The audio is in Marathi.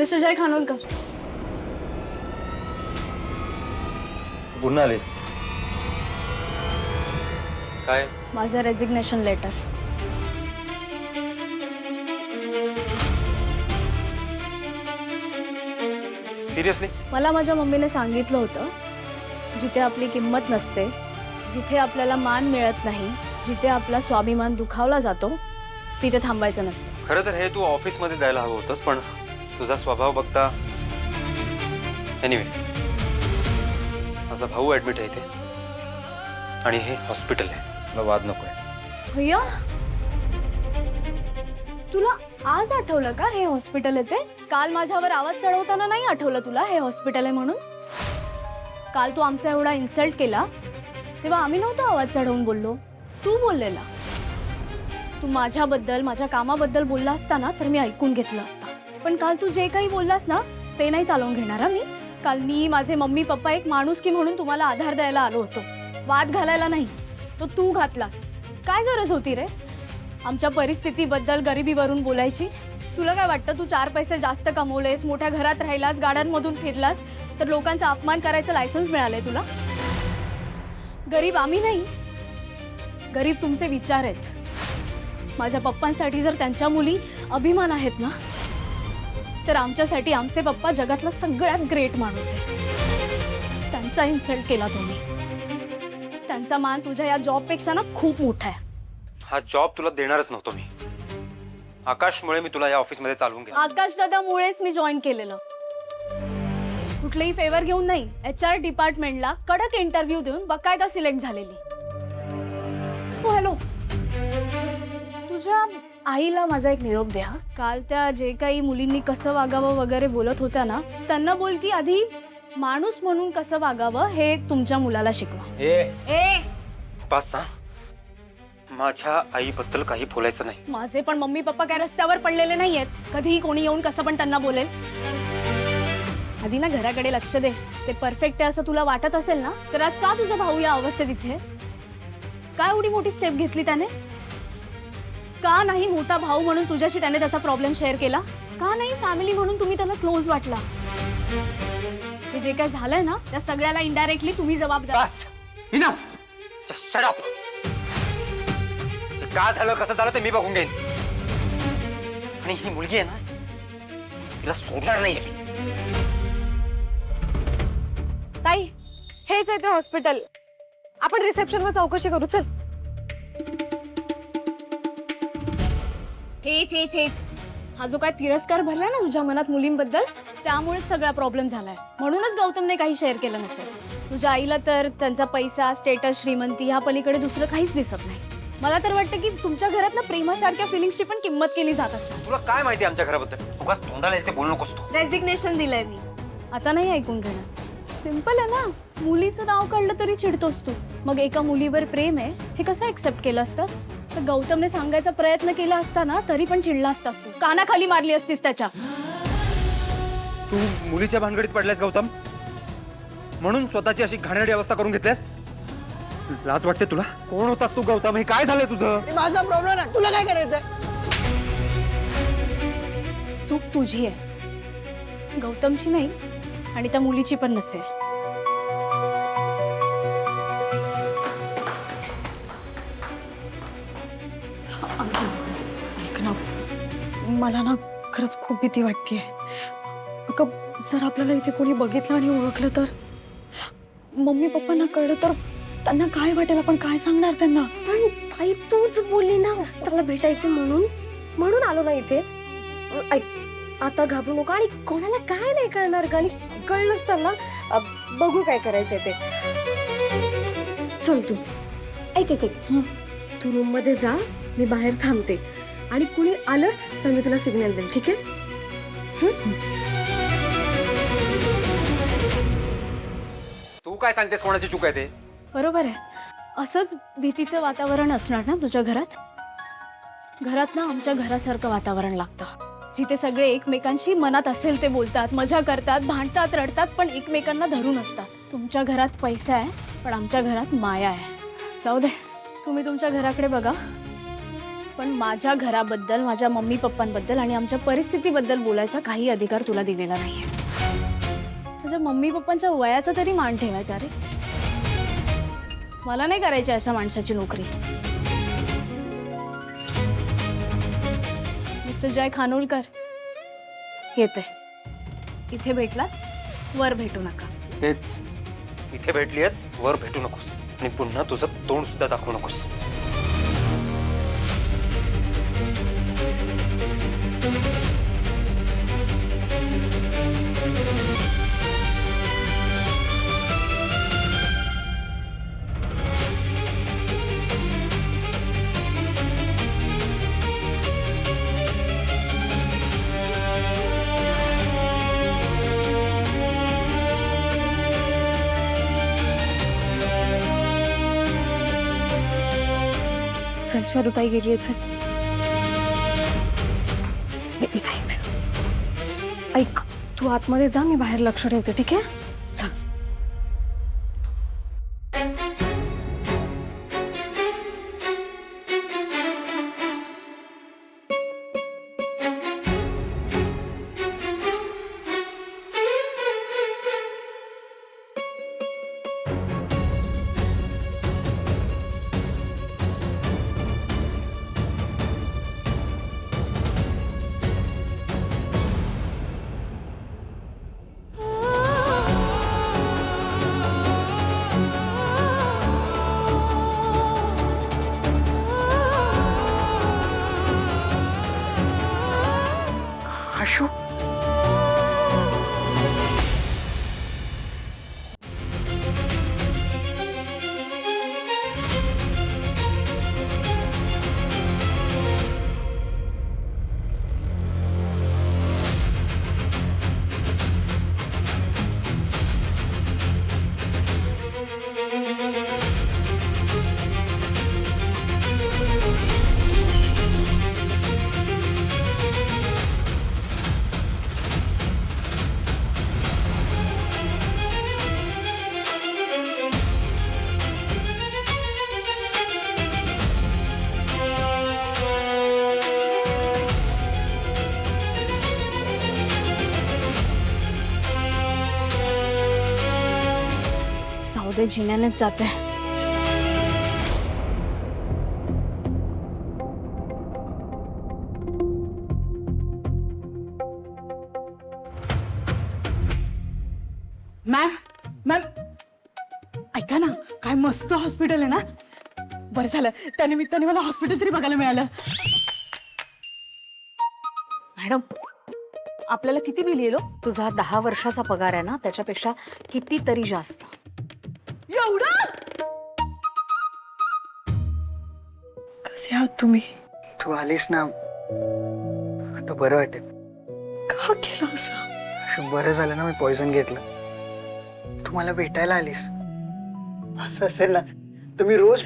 मिस्टर जय खानोलकर, पुन्हा आलीस काय? माझं रेजिग्नेशन लेटर. सिरियसली? मला माझ्या मम्मीने सांगितलं होतं, जिथे आपली किंमत नसते, जिथे आपल्याला मान मिळत नाही, जिथे आपला स्वाभिमान दुखावला जातो, तिथे थांबायचं नसतं. खरं तर हे तू ऑफिसमध्ये द्यायला हवं होतंस, पण तुझा स्वभाव बघता. एनिवे, माझा भाऊ ऍडमिट आहे इथे आणि हे हॉस्पिटल आहे. मला वाद नको आहे. भैया, तुला आज आठवलं का हे हॉस्पिटल आहे ते? काल माझ्यावर आवाज चढवताना नाही आठवलं तुला हे हॉस्पिटल आहे म्हणून? काल तू आमचा एवढा इन्सल्ट केला तेव्हा आम्ही नव्हतो आवाज चढवून बोललो, तू बोललेला. तू माझ्याबद्दल, माझ्या कामाबद्दल बोलला असता ना तर मी ऐकून घेतलं असतं. पण काल तू जे काही बोललास ना ते नाही चालवून घेणार मी. काल मी, माझे मम्मी पप्पा एक माणुसकी म्हणून तुम्हाला आधार द्यायला आलो होतो, वाद घालायला नाही. तो तू घातलास. काय गरज होती रे आमच्या परिस्थितीबद्दल, गरिबीवरून बोलायची? तुला काय वाटतं, तू 4 पैसे जास्त कमवलेस, मोठ्या घरात राहिलास, गाड्यांमधून फिरलास तर लोकांचा अपमान करायचं लायसन्स मिळालंय तुला? गरीब आम्ही नाही, गरीब तुमचे विचार आहेत. माझ्या पप्पांसाठी जर त्यांच्या मुली अभिमान आहेत ना, तर आमच्यासाठी आमचे पप्पा जगातला सगळ्यात ग्रेट माणूस आहे. त्यांचा इन्सल्ट केला तुम्ही. त्यांचा मान तुझ्या या जॉबपेक्षा ना खूप मोठा आहे. हा जॉब तुला देणारच नव्हतो मी. आकाशमुळे मी तुला या ऑफिसमध्ये चालवून गेलो. आकाश दादामुळेच मी जॉईन केलेलं. कुठलेही फेवर घेऊन नाही, HR डिपार्टमेंटला कडक इंटरव्ह्यू देऊन बकायदा सिलेक्ट झालेली. हो हॅलो, तुझ्या आईला माझा एक निरोप द्या. काल त्या जे काही मुलींनी कसं वागावं वगैरे बोलत होत्या ना, त्यांना बोल की आधी माणूस म्हणून कसं वागावं हे तुमच्या मुलाला शिकवा. ए पास ना, माझ्या आईबद्दल काही बोलायचं नाही. माझे पण मम्मी पप्पा काय रस्त्यावर पडलेले नाहीयेत. कधीही कोणी येऊन कसं पण त्यांना बोलेल. आधी ना घराकडे लक्ष दे. ते परफेक्ट आहे असं तुला वाटत असेल ना, तर आज का तुझा भाऊ या अवस्थेत इथे? काय एवढी मोठी स्टेप घेतली त्याने? का नाही मोठा भाऊ म्हणून तुझ्याशी त्याने त्याचा प्रॉब्लेम शेअर केला? का नाही फॅमिली म्हणून तुम्ही त्याला क्लोज वाटला? हे जे काय झालंय ना, त्या सगळ्याला इनडायरेक्टली तुम्ही जबाबदार. बस, इनफ. Just shut up. काय झालं, कसं झालं ते मी बघून घेईन. आणि ही मुलगी आहे ना, तिला सोडणार नाहीये मी. ताई, हेच आहे ते हॉस्पिटल. आपण रिसेप्शनवर चौकशी करू. चल. हेच हा जो काय तिरस्कार भरला ना तुझ्या मनात मुलींबद्दल, त्यामुळेच सगळा प्रॉब्लेम झालाय. म्हणूनच गौतमने काही शेअर केलं नसेल. तुझ्या आईला तर त्यांचा पैसा, स्टेटस, श्रीमंती ह्या पलीकडे दुसरं काहीच दिसत नाही. मला तर वाटतं की तुमच्या घरात ना प्रेमासारख्या फिलिंग्सची पण किंमत केली जात असणार. तुला काय माहिती आमच्या घराबद्दल? उगाच तोंडाला येते बोलू नकोस तू. रेजिग्नेशन दिलंय मी. आता नाही ऐकून घेणार. सिंपल आहे ना. मुलीचं नाव काढलं तरी चिडतोस तू. मग एका मुलीवर प्रेम आहे हे कसं ऍक्सेप्ट केलं असतास? तर गौतमने सांगायचा प्रयत्न केला असता ना तरी पण चिडला असतास तू. कानाखाली मारली असतीस त्याच्या. तू मुलीच्या भानगडीत पडलास गौतम, म्हणून स्वतःची अशी घाणेरडी अवस्था करून घेतल्यास. लाज वाटते तुला? कोण होतास तू गौतम? हे काय झालंय तुझं? माझा प्रॉब्लेम आहे, तुला काय करायचंय? चूक तुझी आहे, गौतमची नाही आणि त्या मुलीची पण नसेल. ऐक ना, मला ना खरंच खूप भीती वाटतेय. अगं, जर आपल्याला इथे कोणी बघितलं आणि ओळखलं तर, मम्मी पप्पांना कळलं तर त्यांना काय वाटेल? आपण काय सांगणार त्यांना? पण ताई, तूच बोलली ना त्याला भेटायचं म्हणून आलो ना इथे. ऐक, आता घाबरू नका आणि कोणाला काय नाही कळणार का? आणि कळलंच तर ना, बघू काय करायचंय ते. चल तू ऐक, तू रूम मध्ये जा, मी बाहेर थांबते आणि कुणी आलंच तर मी तुला सिग्नल देईन, ठीक आहे? तू काय सांगतेस कोणाची चूक आहे ते? बरोबर आहे. असंच भीतीचं वातावरण असणार ना तुझ्या घरात. घरात ना आमच्या घरासारखं वातावरण लागतं, जिथे सगळे एकमेकांशी मनात असेल ते बोलतात, मजा करतात, भांडतात, रडतात, पण एकमेकांना धरून असतात. तुमच्या घरात पैसा आहे पण आमच्या घरात माया आहे. जाऊ दे, तुम्ही तुमच्या घराकडे बघा. पण माझ्या घराबद्दल, माझ्या मम्मी पप्पांबद्दल आणि आमच्या परिस्थितीबद्दल बोलायचा काही अधिकार तुला दिलेला नाहीये. माझ्या मम्मी पप्पांच्या वयाचा तरी मान ठेवायचा रे. मला नाही करायची अशा माणसाची नोकरी. मिस्टर जय खानोलकर येते. इथे भेटला वर भेटू नका. तेच, इथे भेटलीयस वर भेटू नकोस आणि पुन्हा तुझं तोंड सुद्धा दाखवू नकोस. चल शारुताई गेली चल. इथे इथे. ऐक, तू आतमध्ये जा, मी बाहेर लक्ष ठेवते, ठीक आहे? चल. आशू, जाऊ दे, जिन्यानेच जाते. मॅम मॅम ऐका ना, काय मस्त हॉस्पिटल आहे ना. बरं झालं त्या निमित्ताने मला हॉस्पिटल तरी बघायला मिळालं. मॅडम, आपल्याला किती बिल येईल? तुझा 10 वर्षाचा पगार आहे ना, त्याच्यापेक्षा कितीतरी जास्त. एवढं? कसे आहात तुम्ही? तू आलीस ना, आता बरं वाटेल. का केलं असं? बरं झालं ना मी पॉइझन घेतलं. तू मला भेटायला आलीस. असं असेल ना तर मी रोज